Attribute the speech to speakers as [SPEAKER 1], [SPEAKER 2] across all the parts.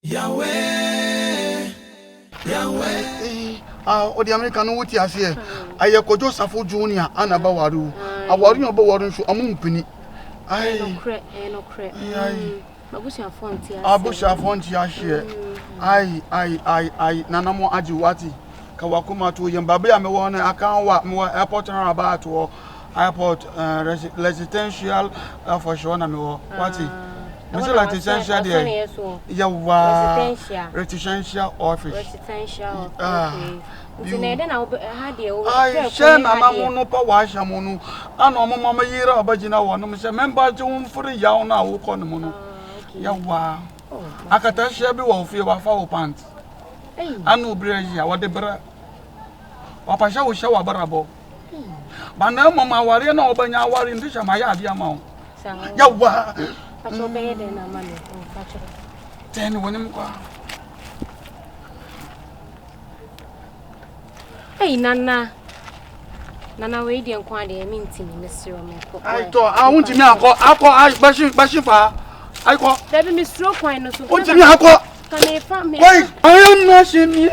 [SPEAKER 1] Yahweh.
[SPEAKER 2] O the American wuti ase aye KOJO Safo Junior anaba waru awari obo waru nso amumpini ai
[SPEAKER 3] no cre babusha fonti ase
[SPEAKER 2] abusha fonti ase ai nanamo aji wati ka wakuma to yembabe ya me won akan wa me airport na about to airport residential for sure na me wati Mr. Residential there. YAW. Residential office.
[SPEAKER 3] Residential. Okay. Ntinede na ha de o.
[SPEAKER 2] Ai, she na na mo no pa wa hya mo no. Ana o mama yira obagina wo no se member je wo mfuri yaw na wo ko no mo no. YAW. Akata she bi wo fie wa fa wo pant. Ana obreji a wo de bra. Wa pa sha wo sha wa barabo. Ba na mama ware na obanya ware ndisha ma ya ade ama wo. YAW.
[SPEAKER 3] ChOpEd na mane
[SPEAKER 2] Ten wonim kwa.
[SPEAKER 3] Hey nana we di nkwa de minti ni mesiro me ko.
[SPEAKER 2] Ai to a wunti mi akọ ai bashi fa. Ai ko.
[SPEAKER 3] Dabi mesiro kwan no so.
[SPEAKER 2] Wunti mi akọ.
[SPEAKER 3] Kan fa me.
[SPEAKER 2] Wait, I am not shimi.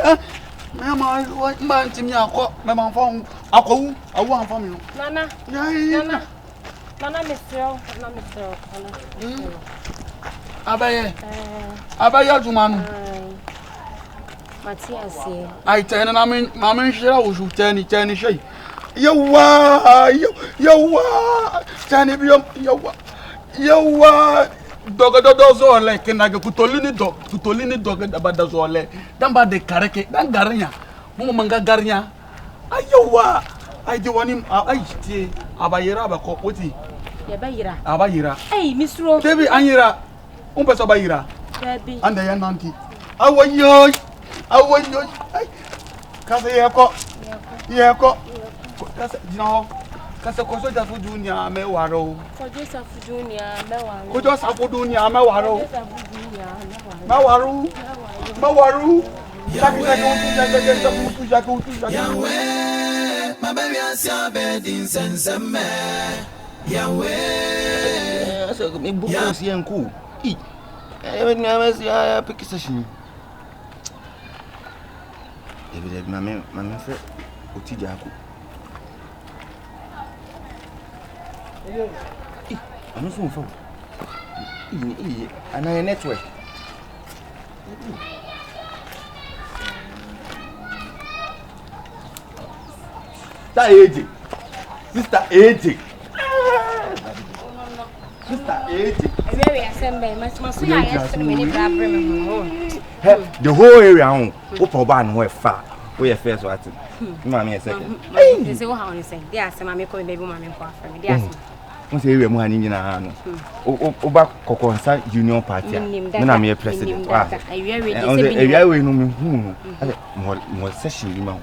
[SPEAKER 2] Mama man ti mi akọ. Mama fa akọ wu, awu an fa mi.
[SPEAKER 3] Nana. Nana mesiro.
[SPEAKER 2] Abaye jumanu.
[SPEAKER 3] Matias.
[SPEAKER 2] Ai tena na min shira wo shu teni shey. Yawa. Tani bi yawa. Dogo zole kenaga kutolini dog dabada zole. Damba de kareke dan garnya. Mo manga garnya. Ayawa. Ai de wani ai tie abayira abako woti.
[SPEAKER 3] Ya bayira.
[SPEAKER 2] Abayira.
[SPEAKER 3] Hey, misro.
[SPEAKER 2] Debi anyira. Umpeso bayira.
[SPEAKER 3] Debi.
[SPEAKER 2] Ande ya nanti. Awoyo. Ai. Kase yeko. Kase dino. Kase KOJO Safo Junior me waro.
[SPEAKER 3] KOJO Safo Junior me waro.
[SPEAKER 2] KOJO Safo Junior me waro. Mawaru.
[SPEAKER 1] Yahweh, my baby has your bed in Senseme. Yahweh,
[SPEAKER 4] so me book is yanku. Even I was pick session. David, my friend, Utijaku. I'm not so far. And I network. Sister 80. The whole area on open where far. We are first what? Mammy second.
[SPEAKER 3] They say how you say. They are some mammy calling baby mammy for me. They are.
[SPEAKER 4] Once we are money in our hand. Oba Kokonsa Union Party. When I'm your president. I will know more session.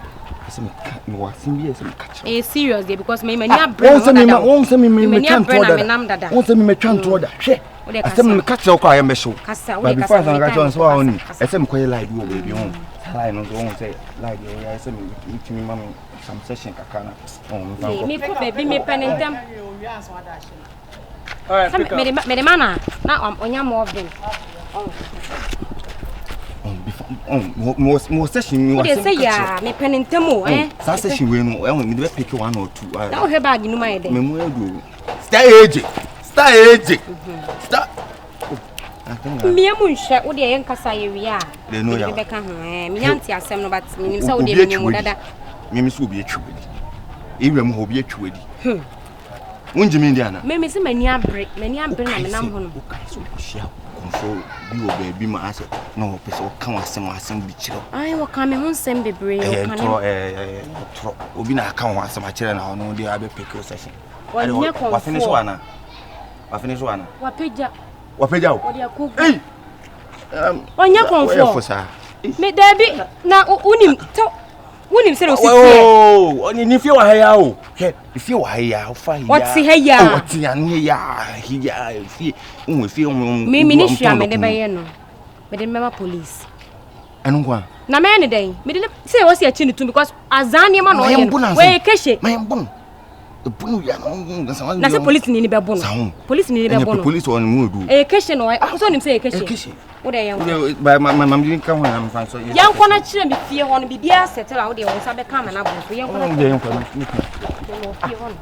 [SPEAKER 3] Eh serious dey because me many abream
[SPEAKER 4] won say me can't order hwe asem me catch okwa I am show but before I catch on so on asem koy live wo baby home line no won say live yo ya asem me mama some session kakana
[SPEAKER 3] me ko baby me penentem me mana na onya mo oven
[SPEAKER 4] more session
[SPEAKER 3] you say ya me penentemo
[SPEAKER 4] sa session we no e me dey pick one or two
[SPEAKER 3] na o he bag no my dey
[SPEAKER 4] me mo do star age
[SPEAKER 3] me mu nhwe wo dey nkasa ye wi a me be ka ho me nyanti asem no but me nim say wo dey me mu dada
[SPEAKER 4] me so obi atwedi ewem ho obi atwedi wonjimi ndi ana
[SPEAKER 3] me se mani abre na me nam ho no
[SPEAKER 4] so bi obi ma ase no pese o kan asem bi kire
[SPEAKER 3] ai wo kan me ho nsem bebre o kan
[SPEAKER 4] tro obi na kan ho asem a kire na no dey abe pick o session
[SPEAKER 3] wa
[SPEAKER 4] finish one wa peja o
[SPEAKER 3] eh onya konfo me dabi na unim se o si
[SPEAKER 4] oh oni ni fie wa ha ya o he fie wa ha ya fa ya
[SPEAKER 3] what si ha ya
[SPEAKER 4] what ya ni ya fie unwe fie
[SPEAKER 3] me ministry am de baye no me de mema police
[SPEAKER 4] enu kwa
[SPEAKER 3] na me ne den me de say o si achi ni tun because azani ma no ye we KESHE
[SPEAKER 4] my mbon bunu ya no
[SPEAKER 3] na say police ni be bono police ni be bono
[SPEAKER 4] police on mu do
[SPEAKER 3] KESHE no so nim say KESHE wo de yen
[SPEAKER 4] ba mam din ka ho na mfa so
[SPEAKER 3] yan kona kire me fie ho no bibia settle wo de won sa be ka ma na bo so yan kona
[SPEAKER 4] yen kona
[SPEAKER 3] fie ho no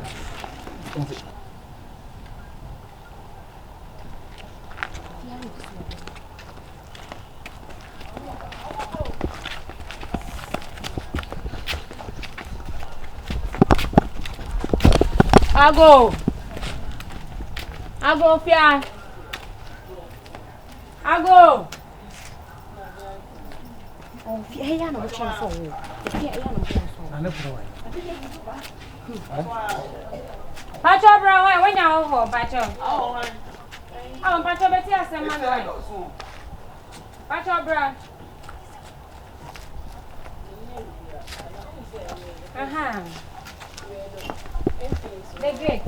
[SPEAKER 3] Ago fia. Ago. Oh, fia ya no chance for. Fia ya no chance for.
[SPEAKER 2] Ana pro.
[SPEAKER 3] Pacho bro, when you ho, Pacho. Oh, Pacho beti asema no. Pacho bro. Aha. They great.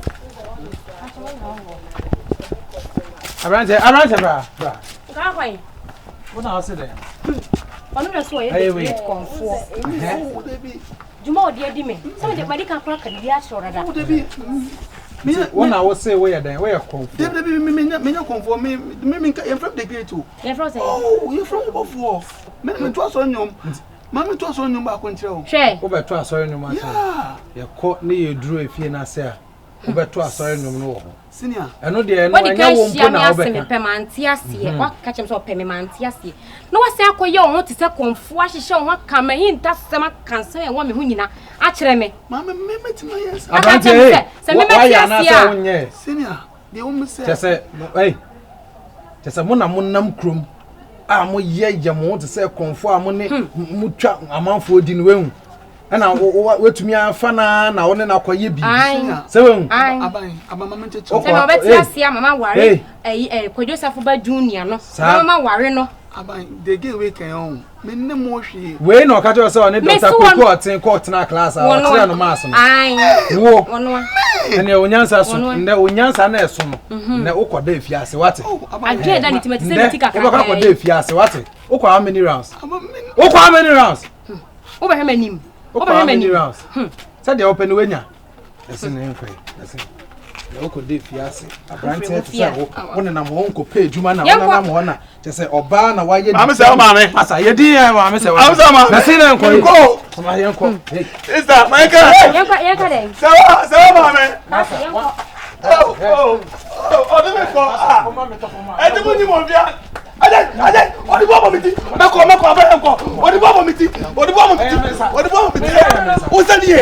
[SPEAKER 2] Abrante bra.
[SPEAKER 3] Ga kwai.
[SPEAKER 2] What na say there?
[SPEAKER 3] Onu na so ye dey konfo. Juma odi adi me. So dey body kan kwa kan dia shora da.
[SPEAKER 2] What na wo say we there? We konfo.
[SPEAKER 5] Dey me konfo me you from the great too.
[SPEAKER 3] You from say?
[SPEAKER 5] Oh, you from Obofo. Me to aso nyom. Mama to aso nyom ba ko ntre o.
[SPEAKER 3] Hwe.
[SPEAKER 2] Wo be to aso nyom asa. Ye ko ne ye duru efie na se a. Wo be to aso nyom no wo.
[SPEAKER 5] Senior.
[SPEAKER 2] Eno de eno anya wo mpo na wo be ka.
[SPEAKER 3] Pemanti ase. Wa ka chem so pemanti ase. No wa se akoye o ho te se konfo ahihye o ho ka ma hinta sema kansa e wo me ho nyina a kire me.
[SPEAKER 5] Mama me metima yes.
[SPEAKER 2] Abrante.
[SPEAKER 3] Se me metia ase.
[SPEAKER 5] Senior. De wo me se.
[SPEAKER 2] Tese tese mo na mo nam krom. A mo ye mo te se konfo a mo ne mo twa amanfo di ne wehu ana wetumi afa na wo ne na koye bi se wehu
[SPEAKER 5] abama menche
[SPEAKER 3] se no beti asia mama ware KOJO safo ba junior no mama ware no
[SPEAKER 5] aban de ge we kan on me ne mo hwe
[SPEAKER 2] we na okacho se one Dr. Court na class a o tire no maso no wo
[SPEAKER 3] wono
[SPEAKER 2] ene onyansa so nde onyansa na eso no ne ukoda efiase wate
[SPEAKER 3] age da nitimati se bitika ka
[SPEAKER 2] ukoda efiase wate uko how many rounds uko how many rounds
[SPEAKER 3] uko manim
[SPEAKER 2] uko how many rounds say dey open wenya ese ne nkwe ese ne ukoda efiase abrante se wo ne na mo nko pay juma na wo na mo na je se oba na waye
[SPEAKER 5] am se o ma me
[SPEAKER 2] asa ye din am se wa na se ne nkwe ko ma ye nko
[SPEAKER 5] sister Michael
[SPEAKER 3] ye ka dey
[SPEAKER 5] se wa ma me
[SPEAKER 3] asa
[SPEAKER 5] oh de me ko e ti mo ni mo bia aje odi bo mo mi ti me ko ba en ko odi bo mo mi ti o se ni e